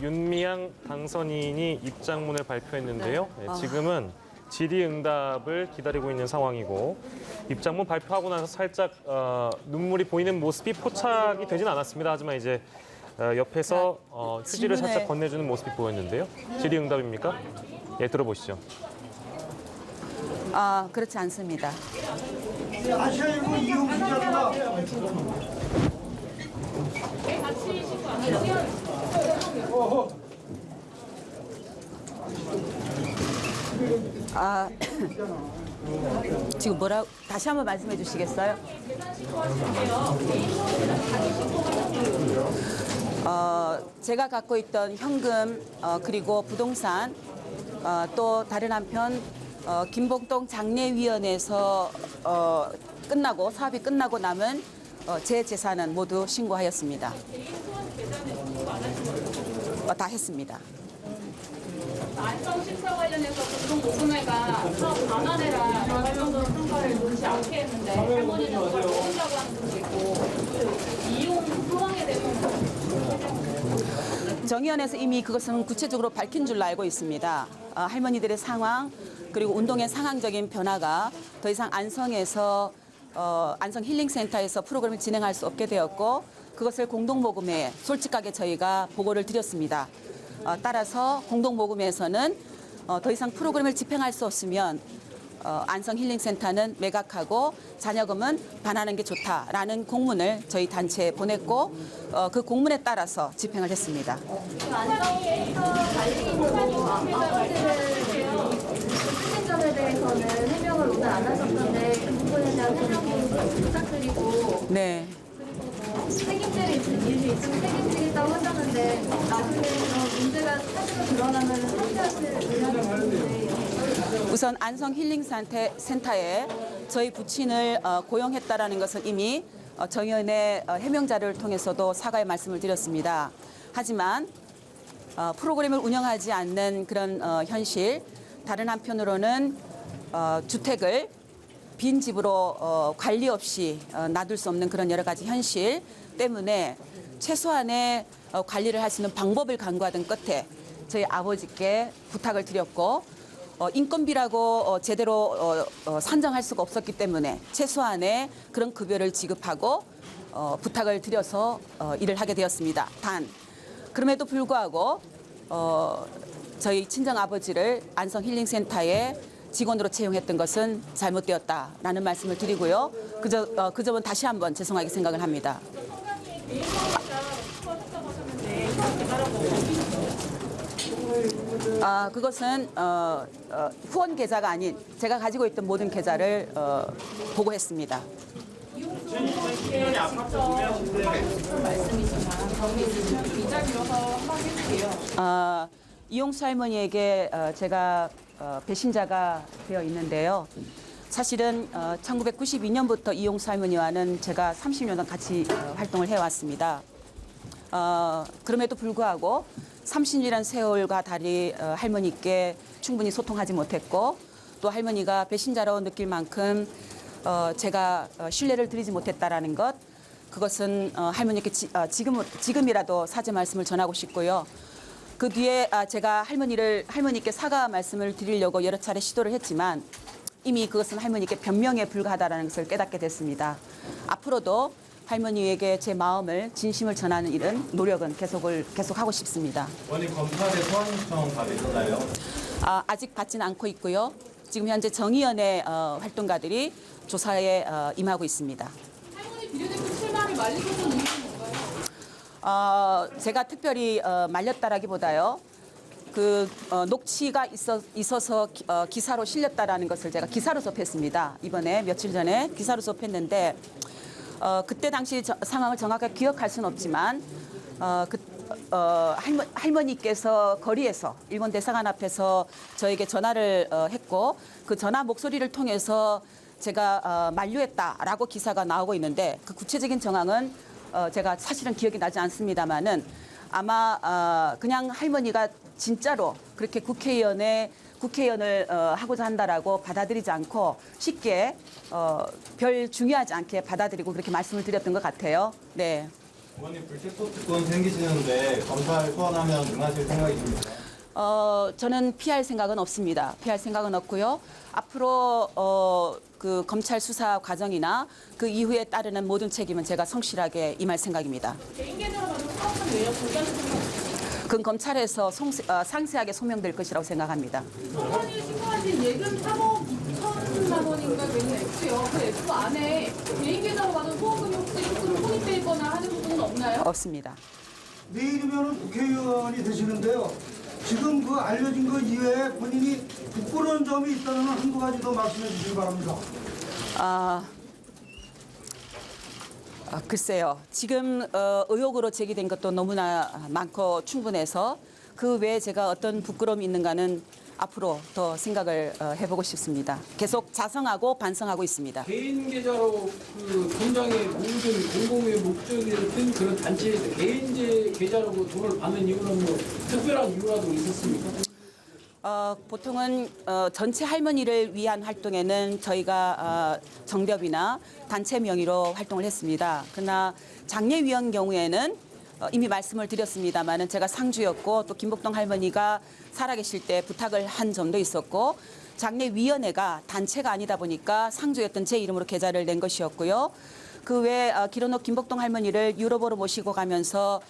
윤미향 당선인이 입장문을 발표했는데요. 지금은 질의응답을 기다리고 있는 상황이고 입장문 발표하고 나서 살짝 눈물이 보이는 모습이 포착이 되진 않았습니다. 하지만 이제 옆에서 휴지를 살짝 건네주는 모습이 보였는데요. 질의응답입니까? 예, 들어보시죠. 그렇지 않습니다. 아시아일보 이용 기자입니다. 지금 다시 한번 말씀해 주시겠어요? 제가 갖고 있던 현금 그리고 부동산 또 다른 한편 김복동 장례위원회에서 끝나고 사업이 끝나고 남은 제 재산은 모두 신고하였습니다. 다 했습니다. 안성 식사 관련해서 공동 모금회가 사업 반환해라 나갈 정도로 평가를 놓지 않게 했는데 할머니는 그걸 모른다고 하는 분도 있고 이용 상황에 대해서는 정의원에서 이미 그것은 구체적으로 밝힌 줄로 알고 있습니다. 할머니들의 상황 그리고 운동의 상황적인 변화가 더 이상 안성에서 안성 힐링센터에서 프로그램을 진행할 수 없게 되었고 그것을 공동모금회에 솔직하게 저희가 보고를 드렸습니다. 따라서 공동모금회에서는 더 이상 프로그램을 집행할 수 없으면 안성 힐링센터는 매각하고 잔여금은 반환하는 게 좋다라는 공문을 저희 단체에 보냈고 그 공문에 따라서 집행을 했습니다. 안성 캐릭터 관리인으로 아버지를 실행점에 대해서는 해명을 오늘 안 하셨는데 그 부분에 대한 해명 부탁드리고 네. 책임들이 있으면 책임지겠다고 하셨는데 나중에 문제가 사실로 드러나면 상대하실 의향이 있는데 우선 안성 힐링센터에 저희 부친을 고용했다라는 것은 이미 정의원의 해명 자료를 통해서도 사과의 말씀을 드렸습니다. 하지만 프로그램을 운영하지 않는 그런 현실, 다른 한편으로는 주택을 빈 집으로 관리 없이 놔둘 수 없는 그런 여러 가지 현실 때문에 최소한의 관리를 할 수 있는 방법을 강구하던 끝에 저희 아버지께 부탁을 드렸고 인건비라고 제대로 산정할 수가 없었기 때문에 최소한의 그런 급여를 지급하고 부탁을 드려서 일을 하게 되었습니다. 단 그럼에도 불구하고 저희 친정 아버지를 안성 힐링센터에 직원으로 채용했던 것은 잘못되었다라는 말씀을 드리고요. 그 점은 다시 한번 죄송하게 생각을 합니다. 그것은 후원 계좌가 아닌 제가 가지고 있던 모든 계좌를 보고했습니다. 이용수 할머니에게 제가 배신자가 되어 있는데요. 사실은 1992년부터 이용수 할머니와는 제가 30년 같이 활동을 해왔습니다. 그럼에도 불구하고 30년이라는 세월과 달리 할머니께 충분히 소통하지 못했고 또 할머니가 배신자로 느낄 만큼 제가 신뢰를 드리지 못했다라는 것 그것은 할머니께 지금이라도 사죄 말씀을 전하고 싶고요. 그 뒤에 제가 할머니께 사과 말씀을 드리려고 여러 차례 시도를 했지만 이미 그것은 할머니께 변명에 불과하다는 것을 깨닫게 됐습니다. 앞으로도 할머니에게 제 마음을 진심을 전하는 일은 노력은 계속하고 싶습니다. 원님 검찰에 소환 신청 받으셨나요? 아직 받지는 않고 있고요. 지금 현재 정의연의 활동가들이 조사에 임하고 있습니다. 할머니 비례대표 출마를 말리셨던 이유는 뭔가요? 제가 특별히 말렸다라기보다요. 그 녹취가 있어서 기사로 실렸다라는 것을 제가 기사로 접했습니다. 이번에 며칠 전에 기사로 접했는데 그때 당시 상황을 정확하게 기억할 수는 없지만 할머니께서 거리에서 일본 대사관 앞에서 저에게 전화를 했고 그 전화 목소리를 통해서 제가 만류했다라고 기사가 나오고 있는데 그 구체적인 정황은 제가 사실은 기억이 나지 않습니다만은 아마 그냥 할머니가 진짜로 그렇게 국회의원을 하고자 한다라고 받아들이지 않고 쉽게 별 중요하지 않게 받아들이고 그렇게 말씀을 드렸던 것 같아요. 네. 의원님 불체포특권 생기시는데 검찰 소환하면 응하실 생각이십니까? 저는 피할 생각은 없습니다. 피할 생각은 없고요. 앞으로 그 검찰 수사 과정이나 그 이후에 따르는 모든 책임은 제가 성실하게 임할 생각입니다. 개인 계좌로 받은 사업은 왜요? 공개하는 생각 없으세요? 그건 검찰에서 상세하게 소명될 것이라고 생각합니다. 법원이 신고하신 예금 3억 2천만 원인가 되는 액수요. 그 액수 안에 개인 계좌로 받은 후원금이 혹시 조금 혼입돼 있거나 하는 부분은 없나요? 없습니다. 내일이면 국회의원이 되시는데요. 지금 그 알려진 것 이외에 본인이 부끄러운 점이 있다면 한두 가지 더 말씀해 주시기 바랍니다. 글쎄요. 지금 의혹으로 제기된 것도 너무나 많고 충분해서 그 외에 제가 어떤 부끄러움이 있는가는 앞으로 더 생각을 해보고 싶습니다. 계속 자성하고 반성하고 있습니다. 개인 계좌로 그 통장의 모든 공공의 목적이든 그런 단체에서 개인 계좌로 그 돈을 받는 이유는 뭐 특별한 이유라도 있었습니까? 보통은 전체 할머니를 위한 활동에는 저희가 정대협이나 단체 명의로 활동을 했습니다. 그러나 장례위원 경우에는 이미 말씀을 드렸습니다마는 제가 상주였고 또 김복동 할머니가 살아계실 때 부탁을 한 점도 있었고 장례위원회가 단체가 아니다 보니까 상주였던 제 이름으로 계좌를 낸 것이었고요. 그 외에 기론옥 김복동 할머니를 유럽으로 모시고 가면서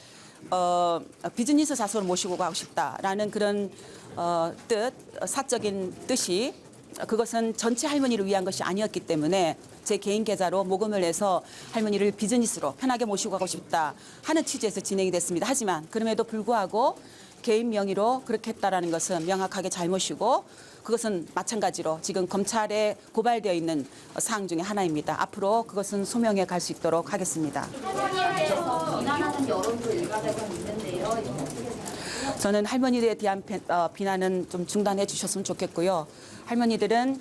비즈니스 자손을 모시고 가고 싶다라는 그런 사적인 뜻이 그것은 전체 할머니를 위한 것이 아니었기 때문에 제 개인 계좌로 모금을 해서 할머니를 비즈니스로 편하게 모시고 가고 싶다 하는 취지에서 진행이 됐습니다. 하지만 그럼에도 불구하고 개인 명의로 그렇게 했다라는 것은 명확하게 잘못이고 그것은 마찬가지로 지금 검찰에 고발되어 있는 사항 중에 하나입니다. 앞으로 그것은 소명해 갈 수 있도록 하겠습니다. 할머니에 대해서 비난하는 여론도 일각에서 있는데요. 저는 할머니들에 대한 비난은 좀 중단해 주셨으면 좋겠고요. 할머니들은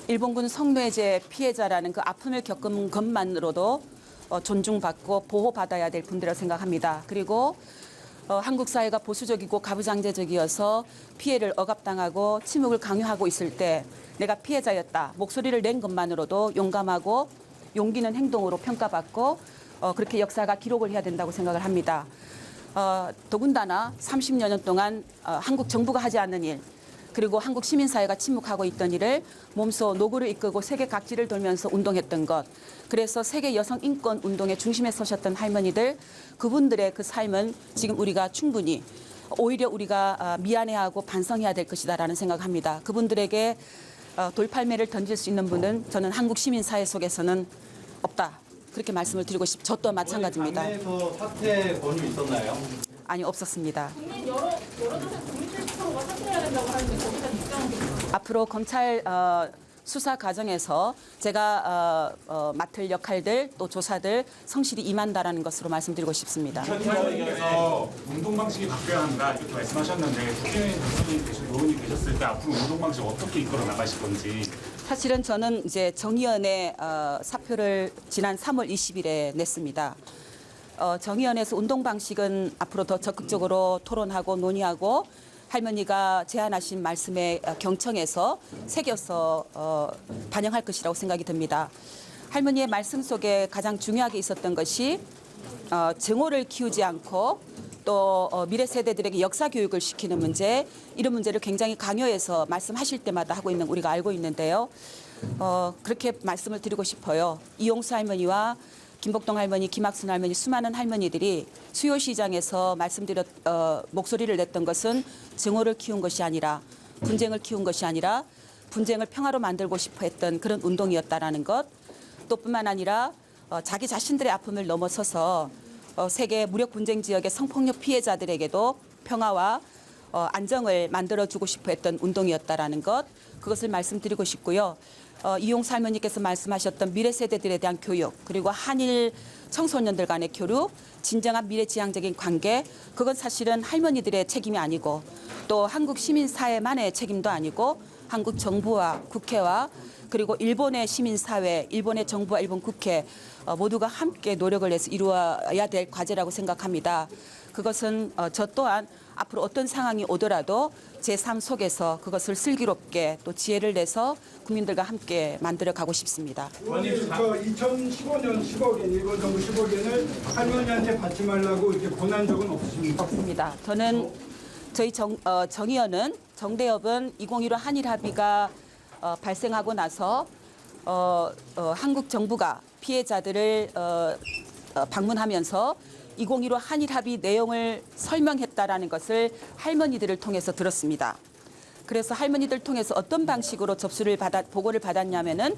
일본군 성노예제 피해자라는 그 아픔을 겪은 것만으로도 존중받고 보호받아야 될 분들이라고 생각합니다. 그리고 한국 사회가 보수적이고 가부장제적이어서 피해를 억압당하고 침묵을 강요하고 있을 때 내가 피해자였다. 목소리를 낸 것만으로도 용감하고 용기 있는 행동으로 평가받고 그렇게 역사가 기록을 해야 된다고 생각을 합니다. 더군다나 30여 년 동안 한국 정부가 하지 않는 일 그리고 한국 시민사회가 침묵하고 있던 일을 몸소 노구를 이끌고 세계 각지를 돌면서 운동했던 것. 그래서 세계 여성 인권 운동의 중심에 서셨던 할머니들 그분들의 그 삶은 지금 우리가 충분히 오히려 우리가 미안해하고 반성해야 될 것이다라는 생각합니다. 그분들에게 돌팔매를 던질 수 있는 분은 저는 한국 시민사회 속에서는 없다. 그렇게 말씀을 드리고 저 또한 마찬가지입니다. 당내에서 사퇴 권유 있었나요? 아니 없었습니다. 국민 여론조사 국민 70%가 사퇴해야 된다고 하는데 거기다 입장은 괜찮아요? 앞으로 검찰 수사 과정에서 제가 맡을 역할들 또 조사들 성실히 임한다라는 것으로 말씀드리고 싶습니다. 국회의원님께서 운동 방식이 바뀌어야 한다 이렇게 말씀하셨는데 국회의원 당선인 되신 의원이 되셨을 때 앞으로 운동 방식 어떻게 이끌어 나가실 건지. 사실은 저는 이제 정의연의 사표를 지난 3월 20일에 냈습니다. 정의연에서 운동 방식은 앞으로 더 적극적으로 토론하고 논의하고 할머니가 제안하신 말씀에 경청해서 새겨서 반영할 것이라고 생각이 듭니다. 할머니의 말씀 속에 가장 중요하게 있었던 것이 증오를 키우지 않고 또 미래 세대들에게 역사 교육을 시키는 문제 이런 문제를 굉장히 강요해서 말씀하실 때마다 하고 있는 우리가 알고 있는데요. 그렇게 말씀을 드리고 싶어요. 이용수 할머니와 김복동 할머니, 김학순 할머니 수많은 할머니들이 수요시장에서 목소리를 냈던 것은 증오를 키운 것이 아니라 분쟁을 키운 것이 아니라 분쟁을 평화로 만들고 싶어 했던 그런 운동이었다라는 것 또 뿐만 아니라 자기 자신들의 아픔을 넘어서서 세계 무력 분쟁 지역의 성폭력 피해자들에게도 평화와 안정을 만들어주고 싶어 했던 운동이었다라는 것 그것을 말씀드리고 싶고요. 이용수 할머니께서 말씀하셨던 미래 세대들에 대한 교육 그리고 한일 청소년들 간의 교류 진정한 미래지향적인 관계 그건 사실은 할머니들의 책임이 아니고 또 한국 시민사회만의 책임도 아니고 한국 정부와 국회와 그리고 일본의 시민사회, 일본의 정부와 일본 국회 모두가 함께 노력을 해서 이루어야 될 과제라고 생각합니다. 그것은 저 또한 앞으로 어떤 상황이 오더라도 제 삶 속에서 그것을 슬기롭게 또 지혜를 내서 국민들과 함께 만들어 가고 싶습니다. 의원님, 2015년 10억엔, 일본 정부 10억엔을 할머니한테 받지 말라고 이렇게 권한 적은 없으십니까? 없습니다. 저는 저희 정의원은 정대협은 2015 한일 합의가 발생하고 나서 한국 정부가 피해자들을 방문하면서 2015 한일 합의 내용을 설명했다라는 것을 할머니들을 통해서 들었습니다. 그래서 할머니들 통해서 어떤 방식으로 보고를 받았냐면은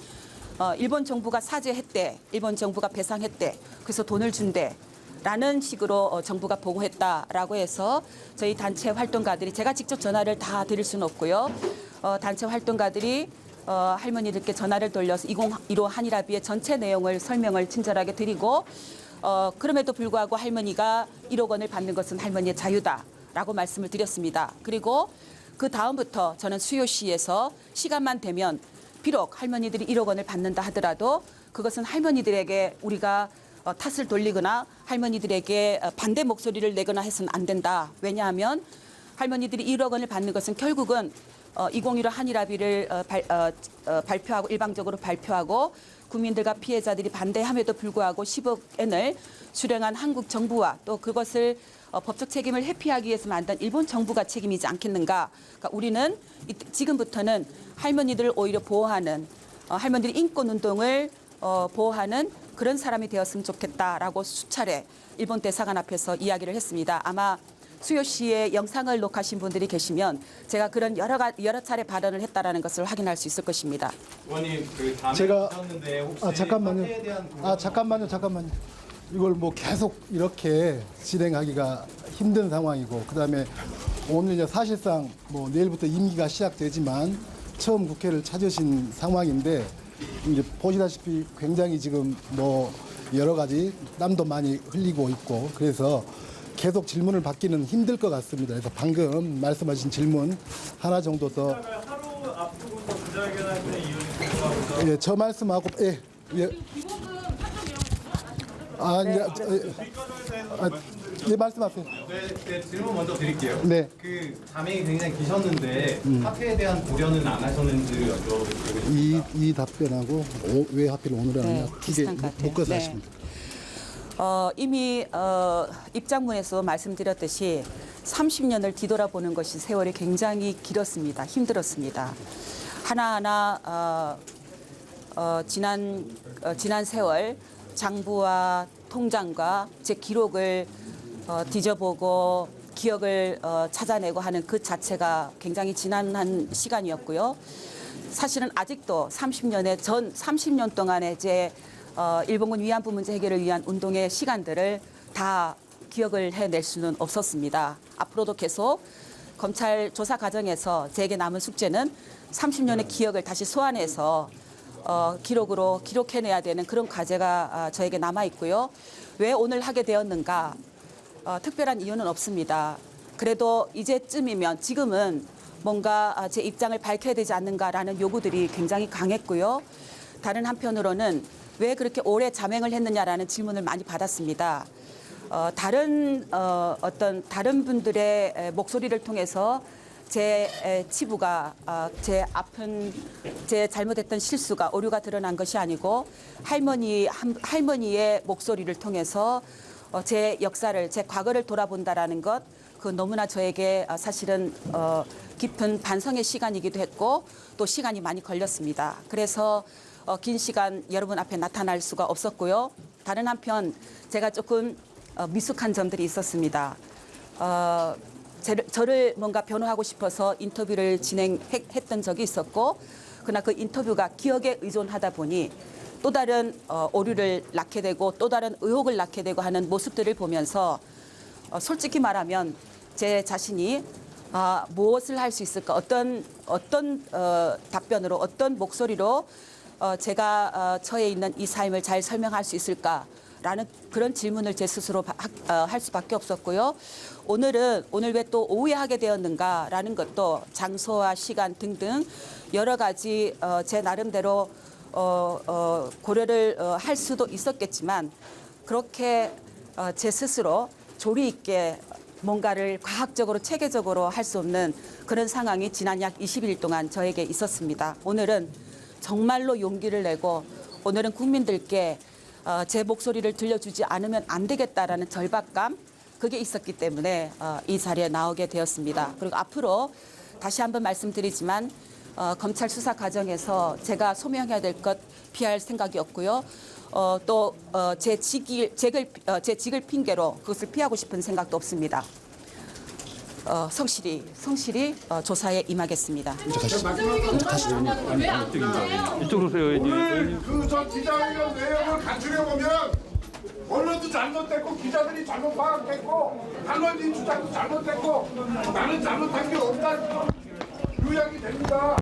일본 정부가 사죄했대, 일본 정부가 배상했대, 그래서 돈을 준대. 라는 식으로 정부가 보고했다라고 해서 저희 단체 활동가들이 제가 직접 전화를 다 드릴 수는 없고요. 단체 활동가들이 할머니들께 전화를 돌려서 2015 한일 합의의 전체 내용을 설명을 친절하게 드리고 그럼에도 불구하고 할머니가 1억 원을 받는 것은 할머니의 자유다라고 말씀을 드렸습니다. 그리고 그 다음부터 저는 수요시에서 시간만 되면 비록 할머니들이 1억 원을 받는다 하더라도 그것은 할머니들에게 우리가 탓을 돌리거나 할머니들에게 반대 목소리를 내거나 해서는 안 된다. 왜냐하면 할머니들이 1억 원을 받는 것은 결국은 2015 한일 합의를 발표하고 일방적으로 발표하고 국민들과 피해자들이 반대함에도 불구하고 10억 엔을 수령한 한국 정부와 또 그것을 법적 책임을 회피하기 위해서 만든 일본 정부가 책임이지 않겠는가. 그러니까 우리는 지금부터는 할머니들을 오히려 보호하는 할머니들의 인권운동을 보호하는 그런 사람이 되었으면 좋겠다라고 수차례 일본 대사관 앞에서 이야기를 했습니다. 아마 수요시에 영상을 녹화하신 분들이 계시면 제가 그런 여러 차례 발언을 했다라는 것을 확인할 수 있을 것입니다. 의원님 그 담에 제가- 주셨는데 혹시 잠깐만요. 사태에 대한 잠깐만요. 이걸 뭐 계속 이렇게 진행하기가 힘든 상황이고 그다음에 오늘 이제 사실상 뭐 내일부터 임기가 시작되지만 처음 국회를 찾으신 상황인데 이제 보시다시피 굉장히 지금 뭐 여러 가지 땀도 많이 흘리고 있고 그래서 계속 질문을 받기는 힘들 것 같습니다. 그래서 방금 말씀하신 질문 하나 정도 더 하루 앞두고서 기자회견하는 이유는 예, 저 말씀하고 예. 예, 말씀하세요. 네, 질문 먼저 드릴게요. 네. 그 자명이 굉장히 기셨는데 사태에 대한 고려는 안 하셨는지 여쭤보고 이 답변하고 왜 하필 오늘 하느냐 네, 크게 비슷한 것 같아요. 묶어서 네. 하십니다. 이미 입장문에서 말씀드렸듯이 30년을 뒤돌아보는 것이 세월이 굉장히 길었습니다. 힘들었습니다. 하나하나 지난 세월 장부와 통장과 제 기록을 뒤져보고 기억을 찾아내고 하는 그 자체가 굉장히 지난한 시간이었고요. 사실은 아직도 30년 동안의 제 일본군 위안부 문제 해결을 위한 운동의 시간들을 다 기억을 해낼 수는 없었습니다. 앞으로도 계속 검찰 조사 과정에서 제게 남은 숙제는 30년의 기억을 다시 소환해서 기록으로 기록해내야 되는 그런 과제가 저에게 남아 있고요. 왜 오늘 하게 되었는가? 특별한 이유는 없습니다. 그래도 이제쯤이면 지금은 뭔가 제 입장을 밝혀야 되지 않는가라는 요구들이 굉장히 강했고요. 다른 한편으로는 왜 그렇게 오래 자명을 했느냐라는 질문을 많이 받았습니다. 다른 분들의 목소리를 통해서 제 치부가 제 잘못했던 실수가 오류가 드러난 것이 아니고 할머니의 목소리를 통해서 제 역사를 제 과거를 돌아본다라는 것 그 너무나 저에게 사실은 깊은 반성의 시간이기도 했고 또 시간이 많이 걸렸습니다. 그래서 긴 시간 여러분 앞에 나타날 수가 없었고요. 다른 한편 제가 조금 미숙한 점들이 있었습니다. 저를 뭔가 변호하고 싶어서 인터뷰를 진행했던 적이 있었고 그러나 그 인터뷰가 기억에 의존하다 보니 또 다른 오류를 낳게 되고 또 다른 의혹을 낳게 되고 하는 모습들을 보면서 솔직히 말하면 제 자신이 무엇을 할 수 있을까 어떤 답변으로 어떤 목소리로 제가 처해 있는 이 삶을 잘 설명할 수 있을까 라는 그런 질문을 제 스스로 할 수밖에 없었고요. 오늘 왜 또 오후에 하게 되었는가라는 것도 장소와 시간 등등 여러 가지 제 나름대로 고려를 할 수도 있었겠지만 그렇게 제 스스로 조리 있게 뭔가를 과학적으로 체계적으로 할 수 없는 그런 상황이 지난 약 20일 동안 저에게 있었습니다. 오늘은 정말로 용기를 내고 오늘은 국민들께 제 목소리를 들려주지 않으면 안 되겠다라는 절박감 그게 있었기 때문에 이 자리에 나오게 되었습니다. 그리고 앞으로 다시 한번 말씀드리지만 검찰 수사 과정에서 제가 소명해야 될 것 피할 생각이 없고요. 또 제 직을 핑계로 그것을 피하고 싶은 생각도 없습니다. 성실히 조사에 임하겠습니다. 이쪽으로 오세요. 그저 기자회견 내용을 갖추려 보면 언론도 잘못됐고 기자들이 잘못 파악했고 당원진 주장도 잘못됐고 나는 잘못한 게 없다 요약이 됩니다.